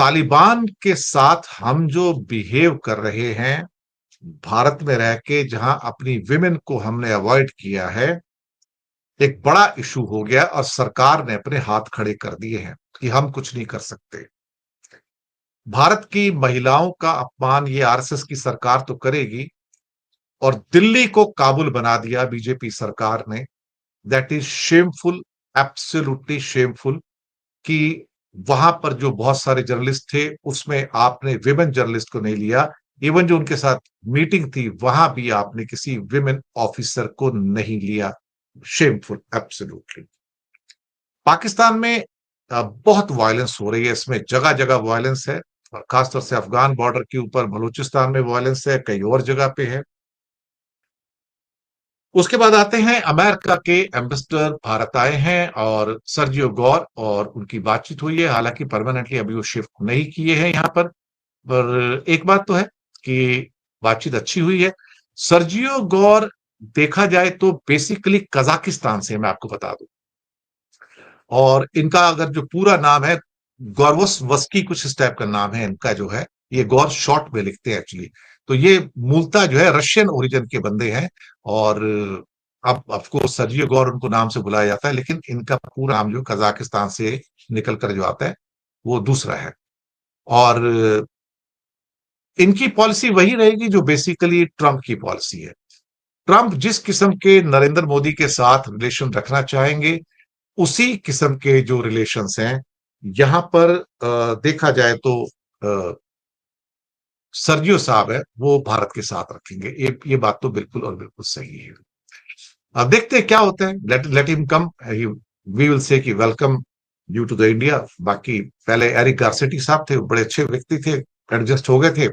तालिबान के साथ हम जो बिहेव कर रहे हैं भारत में रह के, जहां अपनी विमेन को हमने अवॉइड किया है, एक बड़ा इशू हो गया और सरकार ने अपने हाथ खड़े कर दिए हैं कि हम कुछ नहीं कर सकते। भारत की महिलाओं का अपमान ये आरएसएस की सरकार तो करेगी, और दिल्ली को काबुल बना दिया बीजेपी सरकार ने। That is shameful, absolutely shameful. कि वहां पर जो बहुत सारे जर्नलिस्ट थे उसमें आपने विमेन जर्नलिस्ट को नहीं लिया। इवन जो उनके साथ मीटिंग थी वहां भी आपने किसी विमेन ऑफिसर को नहीं लिया। Shameful, absolutely. पाकिस्तान में बहुत वायलेंस हो रही है, इसमें जगह जगह वायलेंस है, और खासतौर से अफगान बॉर्डर के ऊपर बलूचिस्तान में वायलेंस है, कई और जगह पे है। उसके बाद आते हैं अमेरिका के एम्बेसडर भारत आए हैं, और सर्जियो गौर और उनकी बातचीत हुई है। हालांकि परमानेंटली अभी वो शिफ्ट नहीं किए हैं यहां पर एक बात तो है कि बातचीत अच्छी हुई है। सर्जियो गौर देखा जाए तो बेसिकली कजाकिस्तान से, मैं आपको बता दूं, और इनका अगर जो पूरा नाम है, गौरवस वस्की कुछ इस टाइप का नाम है इनका जो है। ये गौर शॉर्ट में लिखते हैं एक्चुअली। तो ये मूलतः जो है रशियन ओरिजिन के बंदे हैं, और अब ऑफकोर्स सर्जियो गौर उनको नाम से बुलाया जाता है, लेकिन इनका पूरा नाम जो कजाकिस्तान से निकल कर जो आता है वो दूसरा है। और इनकी पॉलिसी वही रहेगी जो बेसिकली ट्रंप की पॉलिसी है। ट्रंप जिस किस्म के नरेंद्र मोदी के साथ रिलेशन रखना चाहेंगे, उसी किस्म के जो रिलेशंस हैं यहां पर देखा जाए तो सर्जियो साहब है वो भारत के साथ रखेंगे। ये बात तो बिल्कुल और बिल्कुल सही है। अब देखते हैं क्या होता है। Let let him come, we will say कि welcome you to the India. बाकी पहले एरिक गारसेटी साहब थे, वो बड़े अच्छे व्यक्ति थे, एडजस्ट हो गए थे।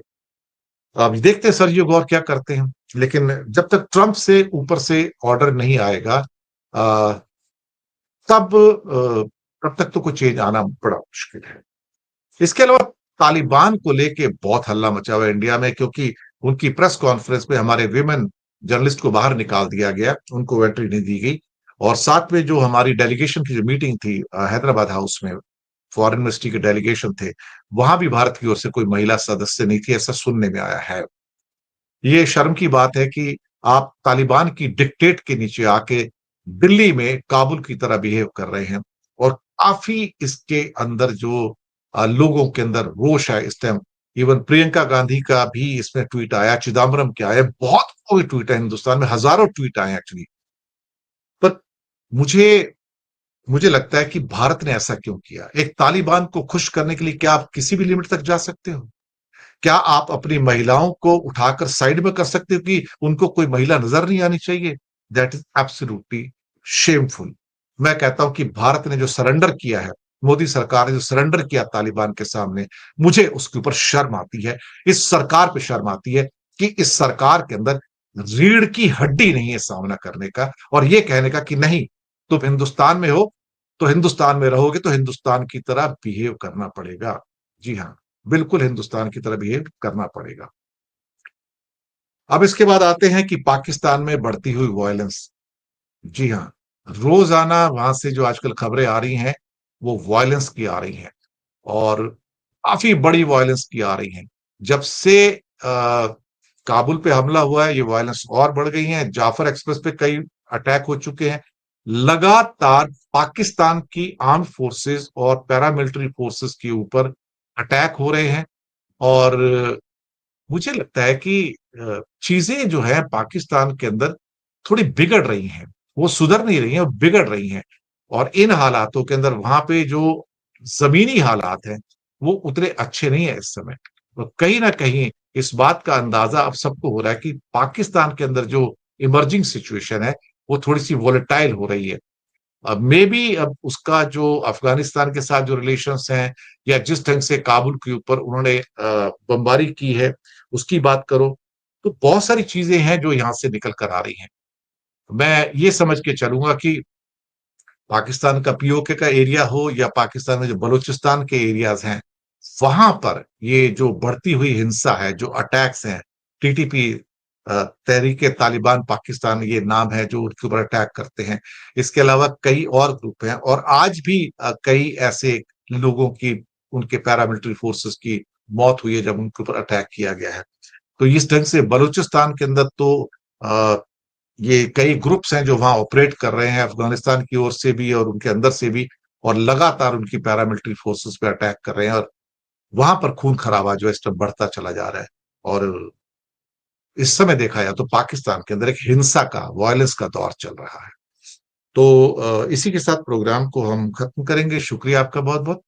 अब देखते हैं सर्जियो गौर क्या करते हैं। लेकिन जब तक ट्रंप से ऊपर से ऑर्डर नहीं आएगा, तब तक तो कुछ चेंज आना बड़ा मुश्किल है। इसके अलावा तालिबान को लेके बहुत हल्ला मचा हुआ है इंडिया में, क्योंकि उनकी प्रेस कॉन्फ्रेंस में हमारे विमेन जर्नलिस्ट को बाहर निकाल दिया गया, उनको एंट्री नहीं दी गई। और साथ में जो हमारी डेलीगेशन की जो मीटिंग थी हैदराबाद हाउस में, फॉरेन मिनिस्ट्री के डेलीगेशन थे, वहां भी भारत की ओर से कोई महिला सदस्य नहीं थी, ऐसा सुनने में आया है। ये शर्म की बात है कि आप तालिबान की डिक्टेट के नीचे आके दिल्ली में काबुल की तरह बिहेव कर रहे हैं। और काफी इसके अंदर जो लोगों के अंदर रोष है इस टाइम। इवन प्रियंका गांधी का भी इसमें ट्वीट आया, चिदम्बरम के आए, बहुत कोई ट्वीट है, हिंदुस्तान में हजारों ट्वीट आए एक्चुअली। पर मुझे मुझे लगता है कि भारत ने ऐसा क्यों किया? एक तालिबान को खुश करने के लिए क्या आप किसी भी लिमिट तक जा सकते हो? क्या आप अपनी महिलाओं को उठाकर साइड में कर सकते हो कि उनको कोई महिला नजर नहीं आनी चाहिए? That is absolutely shameful. मैं कहता हूं कि भारत ने जो सरेंडर किया है, मोदी सरकार ने जो सरेंडर किया तालिबान के सामने, मुझे उसके ऊपर शर्म आती है। इस सरकार पे शर्म आती है कि इस सरकार के अंदर रीढ़ की हड्डी नहीं है सामना करने का, और ये कहने का कि नहीं, तुम हिंदुस्तान में हो तो हिंदुस्तान में रहोगे तो हिंदुस्तान की तरह बिहेव करना पड़ेगा। जी हाँ, बिल्कुल हिंदुस्तान की तरह बिहेव करना पड़ेगा। अब इसके बाद आते हैं कि पाकिस्तान में बढ़ती हुई वायलेंस। जी हाँ, रोजाना वहां से जो आजकल खबरें आ रही हैं वो वायलेंस की आ रही हैं, और काफी बड़ी वायलेंस की आ रही हैं। जब से काबुल पे हमला हुआ है ये वायलेंस और बढ़ गई है। जाफर एक्सप्रेस पे कई अटैक हो चुके हैं। लगातार पाकिस्तान की आर्म फोर्सेस और पैरामिलिट्री फोर्सेस के ऊपर अटैक हो रहे हैं। और मुझे लगता है कि चीजें जो है पाकिस्तान के अंदर थोड़ी बिगड़ रही हैं, वो सुधर नहीं रही हैं, वो बिगड़ रही हैं। और इन हालातों के अंदर वहां पे जो जमीनी हालात हैं वो उतने अच्छे नहीं है इस समय। तो कहीं ना कहीं इस बात का अंदाजा अब सबको हो रहा है कि पाकिस्तान के अंदर जो इमर्जिंग सिचुएशन है वो थोड़ी सी वॉलेटाइल हो रही है। अब मे बी अब उसका जो अफगानिस्तान के साथ जो रिलेशंस हैं, या जिस ढंग से काबुल के ऊपर उन्होंने बमबारी की है उसकी बात करो, तो बहुत सारी चीजें हैं जो यहां से निकल कर आ रही हैं। मैं ये समझ के चलूंगा कि पाकिस्तान का पीओके का एरिया हो या पाकिस्तान में जो बलूचिस्तान के एरियाज हैं, वहां पर ये जो बढ़ती हुई हिंसा है, जो अटैक्स हैं, टीटीपी, तहरीके तालिबान पाकिस्तान ये नाम है जो उनके ऊपर अटैक करते हैं। इसके अलावा कई और ग्रुप हैं, और आज भी कई ऐसे लोगों की उनके पैरामिलिट्री फोर्सेस की मौत हुई है जब उनके ऊपर अटैक किया गया है। तो इस ढंग से बलूचिस्तान के अंदर तो आ, ये कई ग्रुप्स हैं जो वहां ऑपरेट कर रहे हैं, अफगानिस्तान की ओर से भी और उनके अंदर से भी, और लगातार उनकी पैरामिलिट्री फोर्सेस पे अटैक कर रहे हैं, और वहां पर खून खराबा जो इस टाइम बढ़ता चला जा रहा है। और इस समय देखा जाए तो पाकिस्तान के अंदर एक हिंसा का, वायलेंस का दौर चल रहा है। तो इसी के साथ प्रोग्राम को हम खत्म करेंगे। शुक्रिया आपका बहुत बहुत।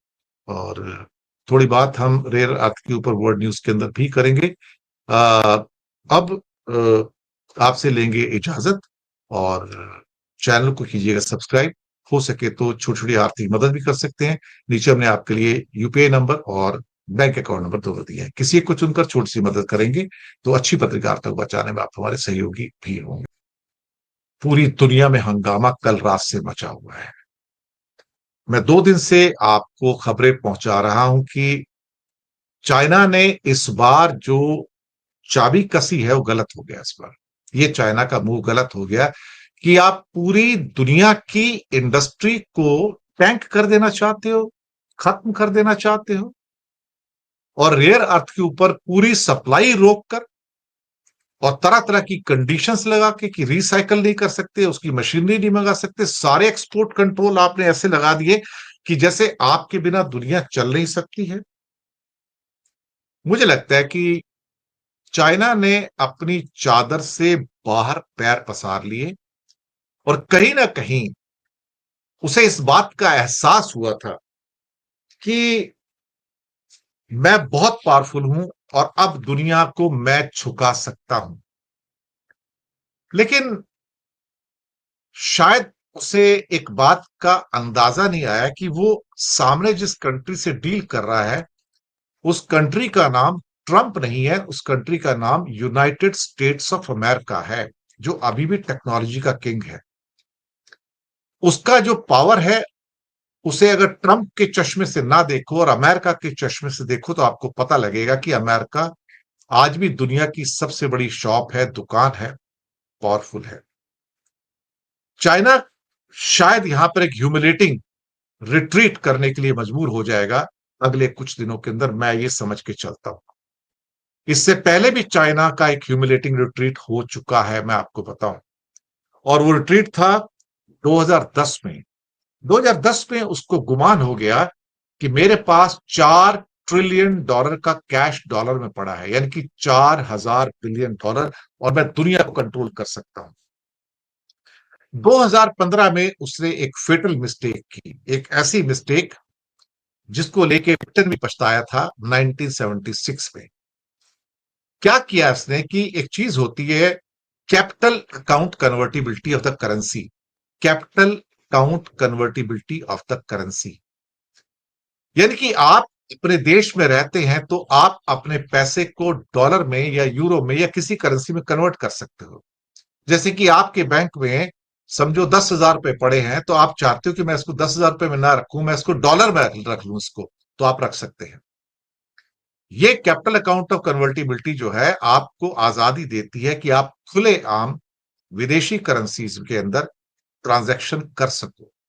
और थोड़ी बात हम रेयर अर्थ के ऊपर वर्ल्ड न्यूज के अंदर भी करेंगे। अब आपसे लेंगे इजाजत, और चैनल को कीजिएगा सब्सक्राइब। हो सके तो छोटी छोटी आर्थिक मदद भी कर सकते हैं। नीचे हमने आपके लिए यूपीआई नंबर और बैंक अकाउंट नंबर दोनों दिया है। किसी को चुनकर छोटी सी मदद करेंगे तो अच्छी पत्रकारिता को बचाने में आप हमारे सहयोगी भी होंगे। पूरी दुनिया में हंगामा कल रात से मचा हुआ है। मैं 2 दिन से आपको खबरें पहुंचा रहा हूं कि चाइना ने इस बार जो चाबी कसी है वो गलत हो गया। इस बार ये चाइना का मुंह गलत हो गया कि आप पूरी दुनिया की इंडस्ट्री को टैंक कर देना चाहते हो, खत्म कर देना चाहते हो, और रेयर अर्थ के ऊपर पूरी सप्लाई रोककर और तरह तरह की कंडीशंस लगा के कि रिसाइकल नहीं कर सकते, उसकी मशीनरी नहीं मंगा सकते, सारे एक्सपोर्ट कंट्रोल आपने ऐसे लगा दिए कि जैसे आपके बिना दुनिया चल नहीं सकती है। मुझे लगता है कि चाइना ने अपनी चादर से बाहर पैर पसार लिए, और कहीं ना कहीं उसे इस बात का एहसास हुआ था कि मैं बहुत पावरफुल हूं और अब दुनिया को मैं झुका सकता हूं। लेकिन शायद उसे एक बात का अंदाजा नहीं आया कि वो सामने जिस कंट्री से डील कर रहा है, उस कंट्री का नाम ट्रंप नहीं है, उस कंट्री का नाम यूनाइटेड स्टेट्स ऑफ अमेरिका है, जो अभी भी टेक्नोलॉजी का किंग है। उसका जो पावर है, उसे अगर ट्रंप के चश्मे से ना देखो और अमेरिका के चश्मे से देखो तो आपको पता लगेगा कि अमेरिका आज भी दुनिया की सबसे बड़ी शॉप है, दुकान है, पावरफुल है। चाइना शायद यहां पर एक ह्यूमिलेटिंग रिट्रीट करने के लिए मजबूर हो जाएगा अगले कुछ दिनों के अंदर, मैं ये समझ के चलता हूं। इससे पहले भी चाइना का एक ह्यूमिलेटिंग रिट्रीट हो चुका है, मैं आपको बताऊं। और वो रिट्रीट था 2010 में। 2010 में उसको गुमान हो गया कि मेरे पास $4 ट्रिलियन का कैश डॉलर में पड़ा है, यानी कि 4000 बिलियन डॉलर, और मैं दुनिया को कंट्रोल कर सकता हूं। 2015 में उसने एक फेटल मिस्टेक की, एक ऐसी मिस्टेक जिसको लेके ब्रिटेन भी पछताया था 1976 में। क्या किया उसने कि एक चीज होती है capital account convertibility of the currency, capital account convertibility of the currency, यानी कि आप अपने देश में रहते हैं तो आप अपने पैसे को डॉलर में या यूरो में या किसी करेंसी में कन्वर्ट कर सकते हो। जैसे कि आपके बैंक में समझो 10,000 रुपए पड़े हैं, तो आप चाहते हो कि मैं इसको 10,000 रुपए में ना रखूं, मैं इसको डॉलर में रख लूं इसको, तो आप रख सकते हैं। ये कैपिटल अकाउंट ऑफ कन्वर्टिबिलिटी जो है आपको आजादी देती है कि आप खुले आम विदेशी करेंसीज के अंदर ट्रांजैक्शन कर सको।